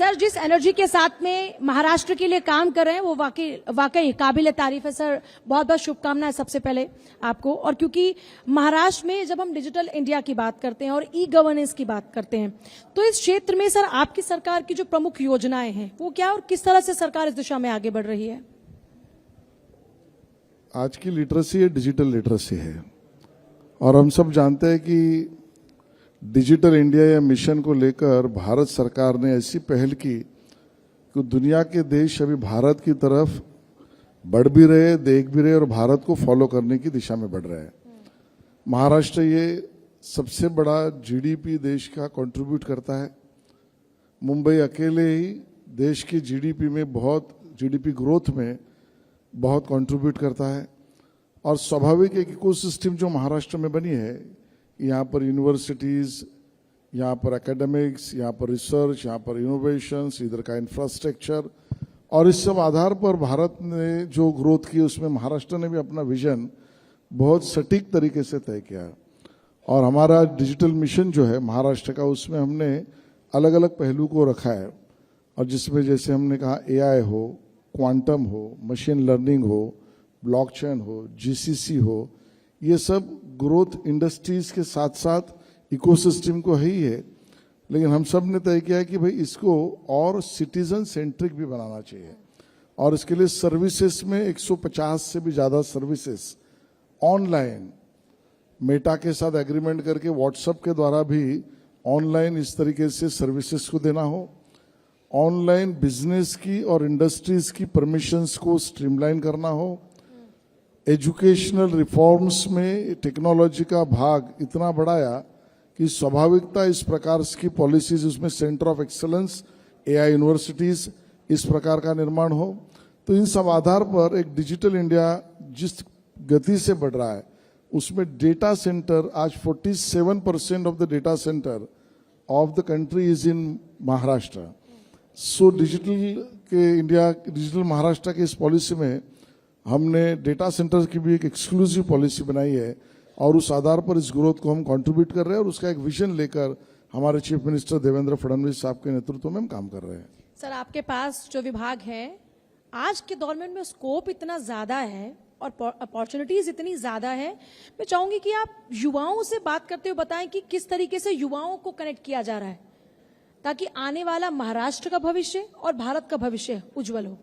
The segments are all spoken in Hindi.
सर, जिस एनर्जी के साथ में महाराष्ट्र के लिए काम कर रहे हैं वो वाकई काबिल तारीफ है सर। बहुत बहुत शुभकामनाएं सबसे पहले आपको। और क्योंकि महाराष्ट्र में जब हम डिजिटल इंडिया की बात करते हैं और ई गवर्नेंस की बात करते हैं तो इस क्षेत्र में सर आपकी सरकार की जो प्रमुख योजनाएं हैं वो क्या और किस तरह से सरकार इस दिशा में आगे बढ़ रही है? आज की लिटरेसी डिजिटल लिटरेसी है और हम सब जानते हैं कि डिजिटल इंडिया या मिशन को लेकर भारत सरकार ने ऐसी पहल की कि दुनिया के देश अभी भारत की तरफ बढ़ भी रहे, देख भी रहे और भारत को फॉलो करने की दिशा में बढ़ रहे हैं। महाराष्ट्र ये सबसे बड़ा जीडीपी देश का कंट्रीब्यूट करता है। मुंबई अकेले ही देश की जीडीपी ग्रोथ में बहुत कंट्रीब्यूट करता है। और स्वाभाविक एक इकोसिस्टम जो महाराष्ट्र में बनी है, यहाँ पर यूनिवर्सिटीज, यहाँ पर एकेडमिक्स, यहाँ पर रिसर्च, यहाँ पर इनोवेशंस, इधर का इंफ्रास्ट्रक्चर और इस सब आधार पर भारत ने जो ग्रोथ की उसमें महाराष्ट्र ने भी अपना विजन बहुत सटीक तरीके से तय किया। और हमारा डिजिटल मिशन जो है महाराष्ट्र का, उसमें हमने अलग अलग पहलू को रखा है और जिसमें जैसे हमने कहा एआई हो, क्वांटम हो, मशीन लर्निंग हो, ब्लॉकचेन हो, जीसीसी हो, ये सब ग्रोथ इंडस्ट्रीज के साथ साथ इकोसिस्टम को ही है। लेकिन हम सब ने तय किया है कि भाई इसको और सिटीजन सेंट्रिक भी बनाना चाहिए और इसके लिए सर्विसेज में 150 से भी ज्यादा सर्विसेज ऑनलाइन मेटा के साथ एग्रीमेंट करके व्हाट्सएप के द्वारा भी ऑनलाइन इस तरीके से सर्विसेज को देना हो। ऑनलाइन बिजनेस की और इंडस्ट्रीज की परमिशंस को स्ट्रीमलाइन करना हो। एजुकेशनल रिफॉर्म्स में टेक्नोलॉजी का भाग इतना बढ़ाया कि स्वाभाविकता इस प्रकार की पॉलिसीज, उसमें centre of excellence, AI universities, इस प्रकार का निर्माण हो। तो इन सब आधार पर एक डिजिटल इंडिया जिस गति से बढ़ रहा है उसमें डेटा सेंटर आज 47% of the data centre of the country is in Maharashtra. So digital Maharashtra की इस पॉलिसी में हमने डेटा सेंटर की भी एक एक्सक्लूसिव पॉलिसी बनाई है और उस आधार पर इस ग्रोथ को हम कंट्रीब्यूट कर रहे हैं और उसका एक विजन लेकर हमारे चीफ मिनिस्टर देवेंद्र फडणवीस साहब के नेतृत्व में हम काम कर रहे हैं। सर, आपके पास जो विभाग है आज के दौर में स्कोप इतना ज्यादा है और अपॉर्चुनिटीज इतनी ज्यादा है, मैं चाहूंगी कि आप युवाओं से बात करते हुए बताएं कि किस तरीके से युवाओं को कनेक्ट किया जा रहा है ताकि आने वाला महाराष्ट्र का भविष्य और भारत का भविष्य उज्जवल हो।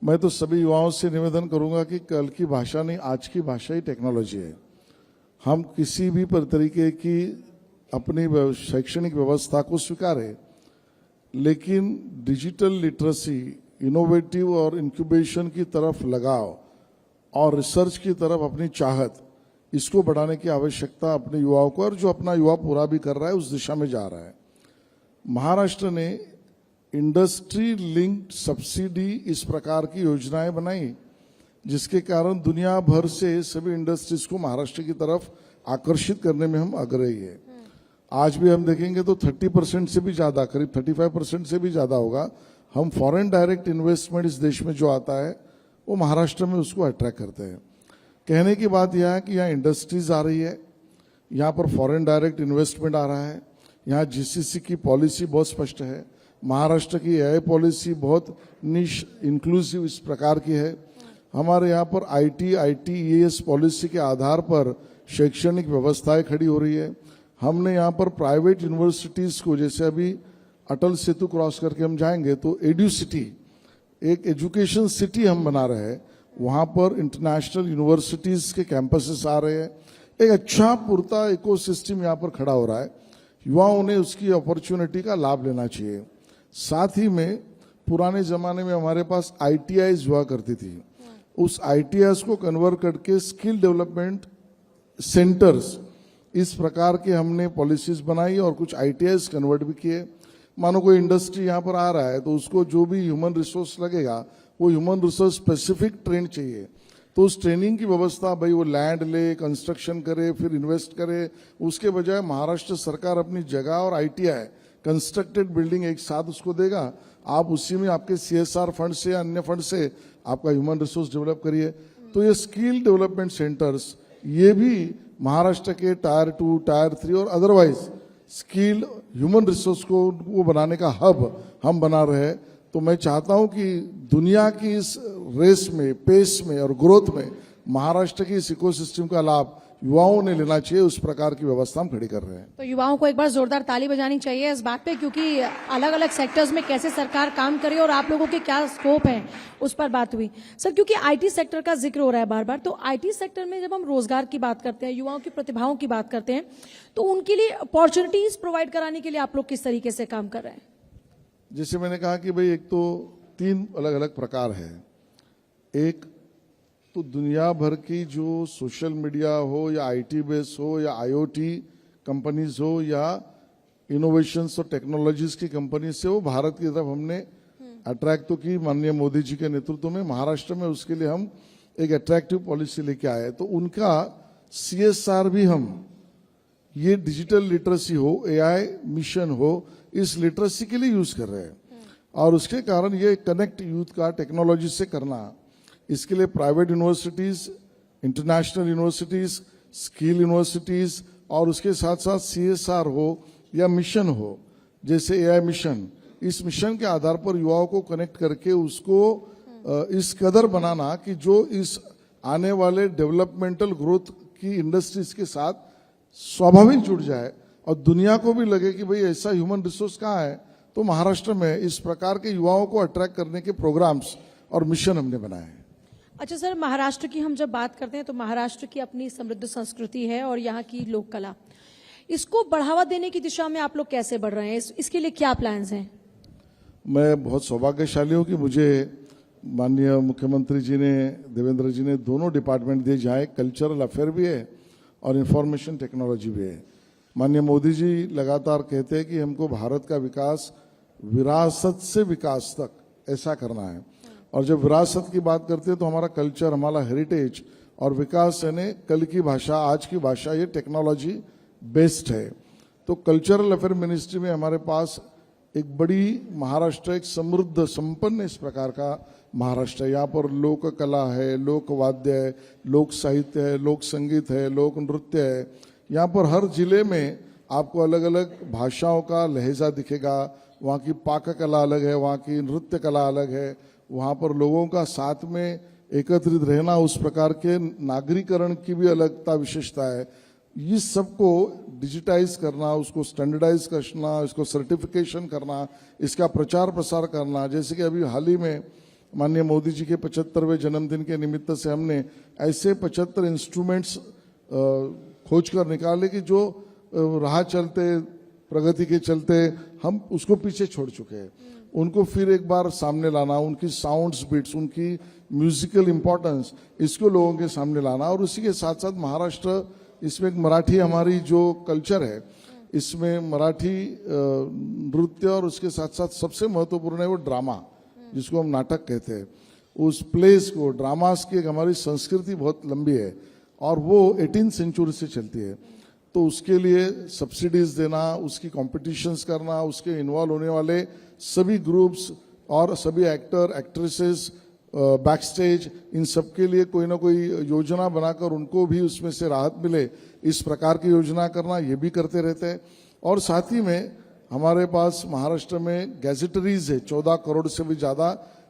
मैं तो सभी युवाओं से निवेदन करूंगा कि कल की भाषा नहीं, आज की भाषा ही टेक्नोलॉजी है। हम किसी भी तरीके की अपनी शैक्षणिक व्यवस्था को स्वीकारें, लेकिन डिजिटल लिटरेसी, इनोवेटिव और इंक्यूबेशन की तरफ लगाव और रिसर्च की तरफ अपनी चाहत, इसको बढ़ाने की आवश्यकता अपने युवाओं को, और जो अपना युवा पूरा भी कर रहा है उस दिशा में जा रहा है। महाराष्ट्र ने इंडस्ट्री लिंक्ड सब्सिडी इस प्रकार की योजनाएं बनाई जिसके कारण दुनिया भर से सभी इंडस्ट्रीज को महाराष्ट्र की तरफ आकर्षित करने में हम अग्रणी है। आज भी हम देखेंगे तो 30% से भी ज्यादा, करीब 35% से भी ज्यादा होगा, हम फॉरेन डायरेक्ट इन्वेस्टमेंट इस देश में जो आता है वो महाराष्ट्र में उसको अट्रैक्ट करते हैं। कहने की बात यह है कि यहाँ इंडस्ट्रीज आ रही है, यहाँ पर फॉरेन डायरेक्ट इन्वेस्टमेंट आ रहा है, यहाँ जीसीसी की पॉलिसी बहुत स्पष्ट है, महाराष्ट्र की एआई पॉलिसी बहुत निश इंक्लूसिव इस प्रकार की है। हमारे यहाँ पर आईटीईएस पॉलिसी के आधार पर शैक्षणिक व्यवस्थाएं खड़ी हो रही है। हमने यहाँ पर प्राइवेट यूनिवर्सिटीज को, जैसे अभी अटल सेतु क्रॉस करके हम जाएंगे तो एड्यू सिटी, एक एजुकेशन सिटी हम बना रहे हैं, वहाँ पर इंटरनेशनल यूनिवर्सिटीज के कैंपसेस आ रहे हैं। एक अच्छा पूर्ता इकोसिस्टम यहाँ पर खड़ा हो रहा है। युवाओं ने उसकी अपॉर्चुनिटी का लाभ लेना चाहिए। साथ ही में पुराने जमाने में हमारे पास आईटीआईज हुआ करती थी, उस आईटीआईज को कन्वर्ट करके स्किल डेवलपमेंट सेंटर्स, इस प्रकार के हमने पॉलिसीज बनाई और कुछ आईटीआईज कन्वर्ट भी किए। मानो कोई इंडस्ट्री यहाँ पर आ रहा है तो उसको जो भी ह्यूमन रिसोर्स लगेगा वो ह्यूमन रिसोर्स स्पेसिफिक ट्रेन चाहिए, तो उस ट्रेनिंग की व्यवस्था, भाई वो लैंड ले, कंस्ट्रक्शन करे, फिर इन्वेस्ट करे, उसके बजाय महाराष्ट्र सरकार अपनी जगह और आईटीआई कंस्ट्रक्टेड बिल्डिंग एक साथ उसको देगा, आप उसी में आपके सीएसआर फंड से या अन्य फंड से आपका ह्यूमन रिसोर्स डेवलप करिए। तो ये स्किल डेवलपमेंट सेंटर्स, ये भी महाराष्ट्र के टायर 2, टायर 3 और अदरवाइज स्किल ह्यूमन रिसोर्स को वो बनाने का हब हम बना रहे हैं। तो मैं चाहता हूं कि दुनिया की इस रेस में, पेस में और ग्रोथ में महाराष्ट्र की इस इकोसिस्टम का लाभ युवाओं ने लेना चाहिए, उस प्रकार की व्यवस्था हम खड़ी कर रहे हैं। तो युवाओं को एक बार जोरदार ताली बजानी चाहिए इस बात पे, क्योंकि अलग अलग सेक्टर्स में कैसे सरकार काम करे और आप लोगों के क्या स्कोप है उस पर बात हुई। सर, क्योंकि आईटी सेक्टर का जिक्र हो रहा है बार बार, तो आईटी सेक्टर में जब हम रोजगार की बात करते हैं, युवाओं की प्रतिभाओं की बात करते हैं, तो उनके लिए अपॉर्चुनिटीज प्रोवाइड कराने के लिए आप लोग किस तरीके से काम कर रहे हैं? जैसे मैंने कहा कि भाई एक तो 3 अलग अलग प्रकार है। एक तो दुनिया भर की जो सोशल मीडिया हो या आईटी बेस हो या आईओटी कंपनीज हो या इनोवेशंस और टेक्नोलॉजीज की कंपनी से हो, भारत की तरफ हमने अट्रैक्ट तो की माननीय मोदी जी के नेतृत्व में। महाराष्ट्र में उसके लिए हम एक अट्रैक्टिव पॉलिसी लेके आए। तो उनका CSR भी हम, ये डिजिटल लिटरेसी हो, AI मिशन हो, इस लिटरेसी के लिए यूज कर रहे हैं। और उसके कारण ये कनेक्ट यूथ का टेक्नोलॉजी से करना, इसके लिए private universities, international universities, skill universities और उसके साथ साथ CSR हो या मिशन हो, जैसे AI मिशन, इस मिशन के आधार पर युवाओं को कनेक्ट करके उसको इस कदर बनाना कि जो इस आने वाले डेवलपमेंटल ग्रोथ की इंडस्ट्रीज के साथ स्वाभाविक जुड़ जाए और दुनिया को भी लगे कि भाई ऐसा ह्यूमन रिसोर्स कहाँ है। तो महाराष्ट्र में इस प्रकार के युवाओं को अट्रैक्ट करने के प्रोग्राम्स और मिशन हमने बनाए हैं। अच्छा सर, महाराष्ट्र की हम जब बात करते हैं तो महाराष्ट्र की अपनी समृद्ध संस्कृति है और यहाँ की लोक कला, इसको बढ़ावा देने की दिशा में आप लोग कैसे बढ़ रहे हैं? इसके लिए क्या प्लान्स हैं? मैं बहुत सौभाग्यशाली हूँ कि मुझे माननीय मुख्यमंत्री जी ने, देवेंद्र जी ने दोनों डिपार्टमेंट दिए, जहाँ कल्चरल अफेयर भी है और इंफॉर्मेशन टेक्नोलॉजी भी है। माननीय मोदी जी लगातार कहते हैं कि हमको भारत का विकास विरासत से विकास तक ऐसा करना है। और जब विरासत की बात करते हैं तो हमारा कल्चर, हमारा हेरिटेज और विकास यानी कल की भाषा, आज की भाषा, ये टेक्नोलॉजी बेस्ड है। तो कल्चरल अफेयर मिनिस्ट्री में हमारे पास एक बड़ी महाराष्ट्र, एक समृद्ध संपन्न इस प्रकार का महाराष्ट्र है। यहाँ पर लोक कला है, लोक वाद्य है, लोक साहित्य है, लोक संगीत है, लोक नृत्य है। यहाँ पर हर जिले में आपको अलग अलग भाषाओं का लहजा दिखेगा। वहाँ की पाक कला अलग है, वहाँ की नृत्य कला अलग है, वहाँ पर लोगों का साथ में एकत्रित रहना, उस प्रकार के नागरीकरण की भी अलगता विशेषता है। इस सबको डिजिटाइज करना, उसको स्टैंडर्डाइज करना, इसको सर्टिफिकेशन करना, इसका प्रचार प्रसार करना। जैसे कि अभी हाल ही में माननीय मोदी जी के 75वें जन्मदिन के निमित्त से हमने ऐसे 75 इंस्ट्रूमेंट्स खोज कर निकाले कि जो राह चलते, प्रगति के चलते हम उसको पीछे छोड़ चुके हैं। उनको फिर एक बार सामने लाना, उनकी साउंड्स बीट्स, उनकी म्यूजिकल इंपॉर्टेंस, इसको लोगों के सामने लाना। और उसी के साथ साथ महाराष्ट्र, इसमें एक मराठी हमारी जो कल्चर है, इसमें मराठी नृत्य और उसके साथ साथ सबसे महत्वपूर्ण है वो ड्रामा, जिसको हम नाटक कहते हैं। उस प्लेस को, ड्रामास की एक हमारी संस्कृति बहुत लंबी है और वो 18वीं सेंचुरी से चलती है। तो उसके लिए सब्सिडीज देना, उसकी कॉम्पिटिशन्स करना, उसके इन्वॉल्व होने वाले सभी ग्रुप्स और सभी एक्टर, एक्ट्रेसेस, बैक स्टेज, इन सब के लिए कोई ना कोई योजना बनाकर उनको भी उसमें से राहत मिले, इस प्रकार की योजना करना, ये भी करते रहते हैं। और साथ ही में हमारे पास महाराष्ट्र में गैजेटरीज है, 14 करोड़ से भी ज़्यादा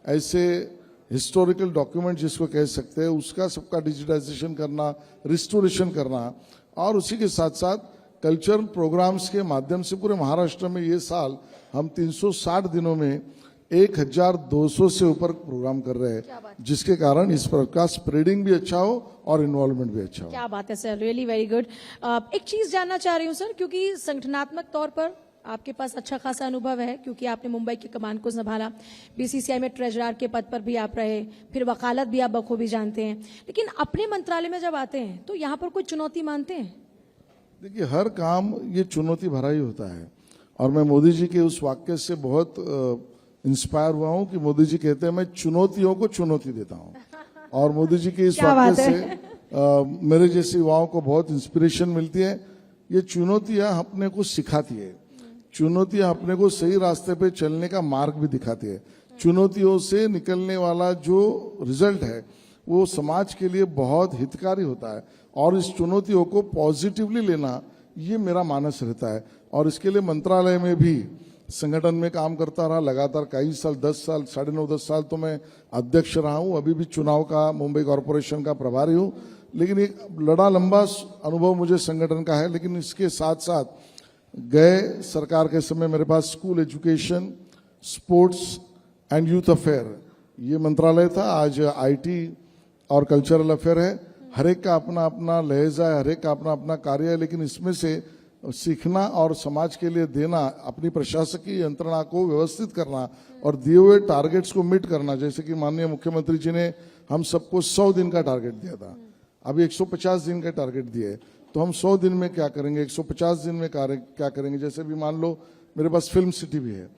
ऐसे हिस्टोरिकल डॉक्यूमेंट जिसको कह सकते हैं, उसका सबका डिजिटाइजेशन करना, रिस्टोरेशन करना। और उसी के साथ साथ कल्चरल प्रोग्राम्स के माध्यम से पूरे महाराष्ट्र में ये साल हम 360 दिनों में 1200 से ऊपर प्रोग्राम कर रहे हैं, जिसके कारण इस प्रकार स्प्रेडिंग भी अच्छा हो और इन्वॉल्वमेंट भी अच्छा हो। क्या बात है सर, रियली वेरी गुड। एक चीज जानना चाह रही हूँ सर, क्योंकि संगठनात्मक तौर पर आपके पास अच्छा खासा अनुभव है, क्योंकि आपने मुंबई की कमान को संभाला, BCCI में ट्रेजरर के पद पर भी आप रहे, फिर वकालत भी आप बखूबी जानते हैं। लेकिन अपने मंत्रालय में जब आते हैं तो यहाँ पर कोई चुनौती मानते हैं? देखिए, हर काम ये चुनौती भरा ही होता है। और मैं मोदी जी के उस वाक्य से बहुत इंस्पायर हुआ हूँ कि मोदी जी कहते हैं मैं चुनौतियों को चुनौती देता हूँ। और मोदी जी के इस वाक्य से मेरे जैसे युवाओं को बहुत इंस्पिरेशन मिलती है। ये चुनौतियां अपने को सिखाती है, चुनौतियां अपने को सही रास्ते पे चलने का मार्ग भी दिखाती है। चुनौतियों से निकलने वाला जो रिजल्ट है वो समाज के लिए बहुत हितकारी होता है। और इस चुनौतियों को पॉजिटिवली लेना, ये मेरा मानस रहता है। और इसके लिए मंत्रालय में भी संगठन में काम करता रहा लगातार कई साल, 10 साल, 9.5-10 साल तो मैं अध्यक्ष रहा हूं। अभी भी चुनाव का मुंबई कॉरपोरेशन का प्रभारी हूं। लेकिन एक बड़ा लंबा अनुभव मुझे संगठन का है। लेकिन इसके साथ साथ गए सरकार के समय मेरे पास school education, sports and youth affair ये मंत्रालय था। आज आईटी और कल्चरल अफेयर है। हर एक का अपना अपना लहजा है, हर एक का अपना अपना कार्य है। लेकिन इसमें से सीखना और समाज के लिए देना, अपनी प्रशासकीय यंत्रणा को व्यवस्थित करना और दिए हुए टारगेट्स को मीट करना, जैसे कि माननीय मुख्यमंत्री जी ने हम सबको 100 दिन का टारगेट दिया था, अभी 150 दिन का टारगेट दिए। तो हम 100 दिन में क्या करेंगे, 150 दिन में क्या करेंगे। जैसे भी मान लो मेरे पास फिल्म सिटी भी है,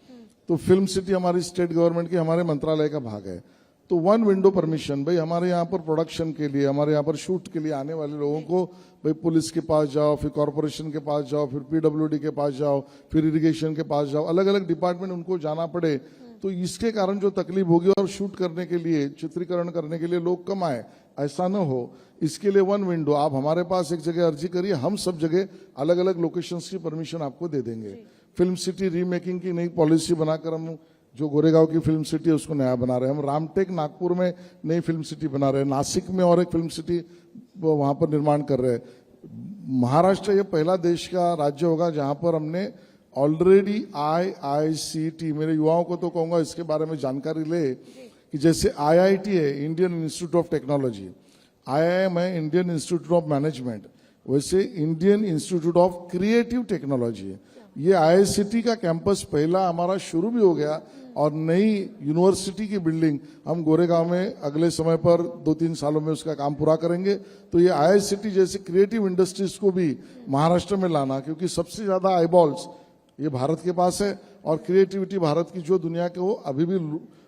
तो फिल्म सिटी हमारी स्टेट गवर्नमेंट की, हमारे मंत्रालय का भाग है। तो 1 विंडो परमिशन, भाई हमारे यहाँ पर प्रोडक्शन के लिए, हमारे यहाँ पर शूट के लिए आने वाले लोगों को भाई पुलिस के पास जाओ, फिर कॉर्पोरेशन के पास जाओ, फिर पीडब्ल्यूडी के पास जाओ, फिर इरिगेशन के पास जाओ, अलग अलग डिपार्टमेंट उनको जाना पड़े। तो इसके कारण जो तकलीफ होगी, और शूट करने के लिए, चित्रीकरण करने के लिए लोग कम आए, ऐसा न हो, इसके लिए 1 विंडो, आप हमारे पास एक जगह अर्जी करिए, हम सब जगह अलग अलग लोकेशंस की परमिशन आपको दे देंगे। फिल्म सिटी रीमेकिंग की नई पॉलिसी बनाकर हम जो गोरेगांव की फिल्म सिटी है उसको नया बना रहे हैं। हम रामटेक नागपुर में नई फिल्म सिटी बना रहे हैं, नासिक में और एक फिल्म सिटी वहां पर निर्माण कर रहे हैं। महाराष्ट्र ये पहला देश का राज्य होगा जहां पर हमने ऑलरेडी IICT, मेरे युवाओं को तो कहूंगा इसके बारे में जानकारी ले कि जैसे IIT है, Indian institute of technology, IIM है, इंडियन इंस्टीट्यूट ऑफ मैनेजमेंट, वैसे Indian institute of creative technology है। ये IICT का कैंपस पहला हमारा शुरू भी हो गया और नई यूनिवर्सिटी की बिल्डिंग हम गोरेगांव में अगले समय पर 2-3 सालों में उसका काम पूरा करेंगे। तो ये IICT जैसे क्रिएटिव इंडस्ट्रीज को भी महाराष्ट्र में लाना, क्योंकि सबसे ज्यादा आईबॉल्स ये भारत के पास है और क्रिएटिविटी भारत की जो दुनिया के वो अभी भी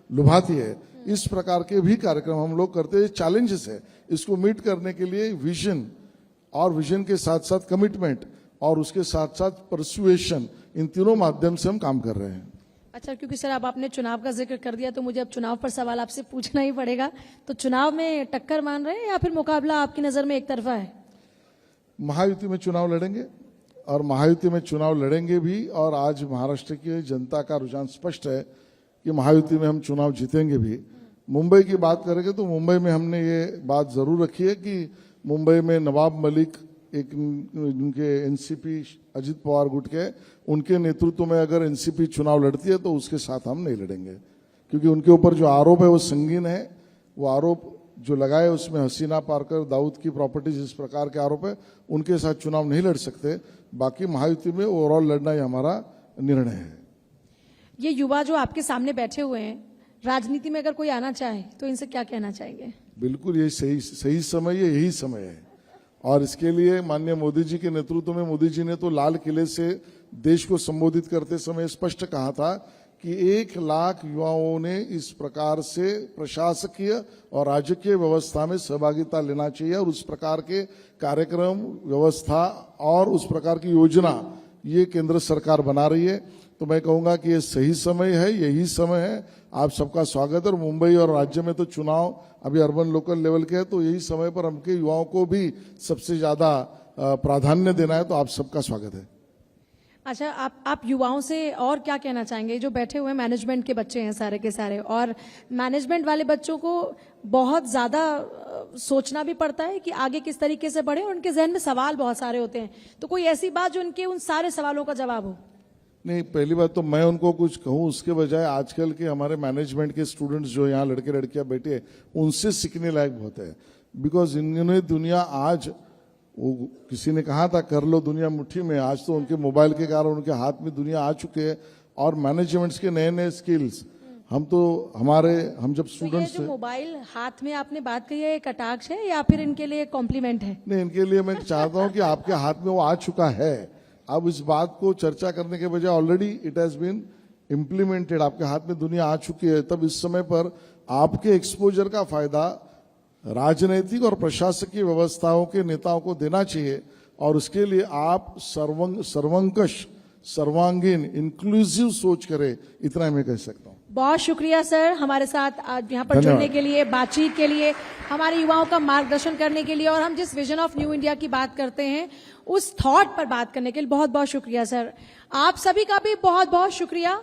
लुभाती है। इस प्रकार के भी कार्यक्रम हम लोग करते हैं। चैलेंजेस है, इसको मीट करने के लिए विजन, और विजन के साथ साथ कमिटमेंट, और उसके साथ साथ परसुएशन, इन तीनों माध्यम से हम काम कर रहे हैं। अच्छा, क्योंकि सर अब आपने चुनाव का जिक्र कर दिया तो मुझे अब चुनाव पर सवाल आपसे पूछना ही पड़ेगा। तो चुनाव में टक्कर मान रहे हैं या फिर मुकाबला आपकी नजर में एक तरफा है? महायुति में चुनाव लड़ेंगे और महायुति में चुनाव लड़ेंगे भी। और आज महाराष्ट्र की जनता का रुझान स्पष्ट है कि महायुति में हम चुनाव जीतेंगे भी। मुंबई की बात करेंगे तो मुंबई में हमने ये बात जरूर रखी है कि मुंबई में नवाब मलिक, एक उनके एनसीपी अजित पवार गुट के, उनके नेतृत्व में अगर एनसीपी चुनाव लड़ती है तो उसके साथ हम नहीं लड़ेंगे, क्योंकि उनके ऊपर जो आरोप है वो संगीन है। वो आरोप जो लगाए उसमें हसीना पारकर, दाऊद की प्रॉपर्टीज, इस प्रकार के आरोप है, उनके साथ चुनाव नहीं लड़ सकते। बाकी महायुति में ओवरऑल लड़ना ही हमारा निर्णय है। ये युवा जो आपके सामने बैठे हुए हैं, राजनीति में अगर कोई आना चाहे तो इनसे क्या कहना चाहेंगे? बिल्कुल ये सही समय है, यही समय है। और इसके लिए माननीय मोदी जी के नेतृत्व में, मोदी जी ने तो लाल किले से देश को संबोधित करते समय स्पष्ट कहा था कि 1 लाख युवाओं ने इस प्रकार से प्रशासकीय और राजकीय व्यवस्था में सहभागिता लेना चाहिए, और उस प्रकार के कार्यक्रम, व्यवस्था और उस प्रकार की योजना ये केंद्र सरकार बना रही है। तो मैं कहूंगा कि ये सही समय है, यही समय है। आप सबका स्वागत है। और मुंबई और राज्य में तो चुनाव अभी अर्बन लोकल लेवल के है, तो यही समय पर हमके युवाओं को भी सबसे ज्यादा प्राधान्य देना है। तो आप सबका स्वागत है। अच्छा, आप युवाओं से और क्या कहना चाहेंगे? जो बैठे हुए मैनेजमेंट के बच्चे हैं सारे के सारे, और मैनेजमेंट वाले बच्चों को बहुत ज्यादा सोचना भी पड़ता है कि आगे किस तरीके से बढ़े, और उनके जहन में सवाल बहुत सारे होते हैं। तो कोई ऐसी बात जो उनके उन सारे सवालों का जवाब हो? नहीं, पहली बात तो मैं उनको कुछ कहूं उसके बजाय आजकल के हमारे मैनेजमेंट के स्टूडेंट्स जो यहाँ लड़के लड़कियां बैठे हैं, उनसे सीखने लायक बहुत है। बिकॉज इन्होंने दुनिया, आज वो किसी ने कहा था कर लो दुनिया मुट्ठी में, आज तो उनके मोबाइल के कारण उनके हाथ में दुनिया आ चुके हैं। और मैनेजमेंट्स के नए नए स्किल्स हम जब स्टूडेंट्स, तो मोबाइल हाथ में आपने बात कही है, एक कटाक्ष है या फिर इनके लिए कॉम्प्लीमेंट है? नहीं, इनके लिए मैं चाहता हूं कि आपके हाथ में वो आ चुका है। अब इस बात को चर्चा करने के बजाय already it has been implemented, आपके हाथ में दुनिया आ चुकी है। तब इस समय पर आपके एक्सपोजर का फायदा राजनीतिक और प्रशासकीय व्यवस्थाओं के नेताओं को देना चाहिए, और उसके लिए आप सर्वंकष, सर्वांगीण, इंक्लूसिव सोच करें, इतना मैं कह सकता हूं। बहुत शुक्रिया सर, हमारे साथ आज यहाँ पर धन्यवाद। जुड़ने के लिए, बातचीत के लिए, हमारे युवाओं का मार्गदर्शन करने के लिए, और हम जिस विजन ऑफ न्यू इंडिया की बात करते हैं उस थॉट पर बात करने के लिए बहुत बहुत शुक्रिया सर। आप सभी का भी बहुत बहुत शुक्रिया।